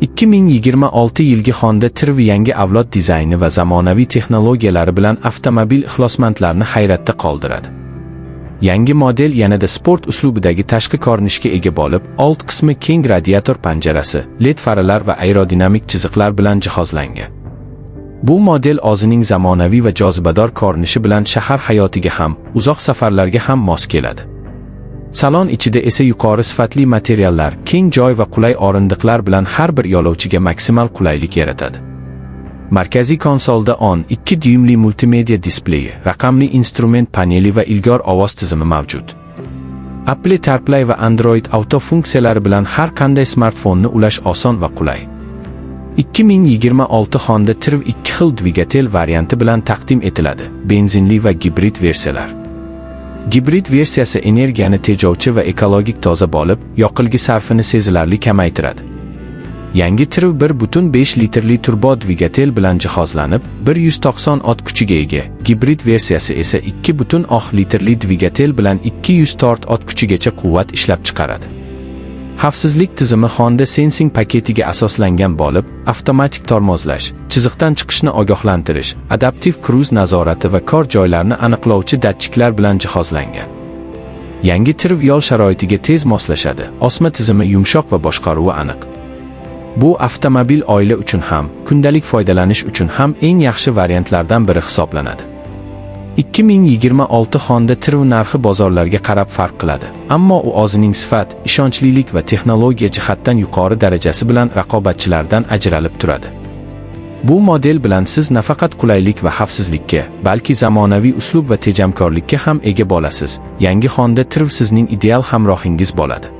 2026 yilgi Honda Trev yangi avlod dizayni va zamonaviy texnologiyalari bilan avtomobil ixlosmandlarini hayratda qoldiradi. Yangi model yanada sport uslubidagi tashqi ko'rinishga ega bo'lib, old qismi keng radiator panjarasi, LED faralar va aerodinamik chiziqlar bilan jihozlangan. Bu model o'zining zamonaviy va jozibador ko'rinishi bilan shahar hayotiga ham, uzoq safarlarga ham mos keladi. Salon ichida esa yuqori sifatli materiallar, keng joy va qulay o'rindiqlar bilan har bir yo'lovchiga maksimal qulaylik yaratadi. Markaziy konsolda 12 dyumli multimedia displeyi, raqamli instrument paneli va ilg'or ovoz tizimi mavjud. Apple CarPlay va Android Auto funksiyalari bilan har qanday smartfonni ulash oson va qulay. 2026 Honda Trev 2 xil dvigatel varianti bilan taqdim etiladi: benzinli va gibrid versiyalar. Gibrid versiyasi energiyani tejovchi va ekologik toza bo'lib, yoqilg'i sarfini sezilarli kamaytiradi. Yangi Trev 1.5 litrli turbo dvigatel bilan jihozlanib, 190 ot kuchiga ega. Gibrid versiyasi esa 2.6 litrli dvigatel bilan 204 ot kuchigacha quvvat ishlab chiqaradi. Xavfsizlik tizimi Honda Sensing paketiga asoslangan bo'lib, avtomatik tormozlash, chiziqdan chiqishni ogohlantirish, adaptiv kruz nazorati va kor joylarni aniqlovchi datchiklar bilan jihozlangan. Yangi Trev yo'l sharoitiga tez moslashadi. Osma tizimi yumshoq va boshqaruvi aniq. Bu avtomobil oila uchun ham, kundalik foydalanish uchun ham eng yaxshi variantlardan biri hisoblanadi. 2026 Honda Trev narxi bozorlarga qarab farq qiladi, ammo u o'zining sifat, ishonchlilik va texnologiya jihatdan yuqori darajasi bilan raqobatchilardan ajralib turadi. Bu model bilan siz nafaqat qulaylik va xavfsizlikka, balki zamonaviy uslub va tejamkorlikka ham ega bo'lasiz. Yangi Honda Trev sizning ideal hamrohingiz bo'ladi.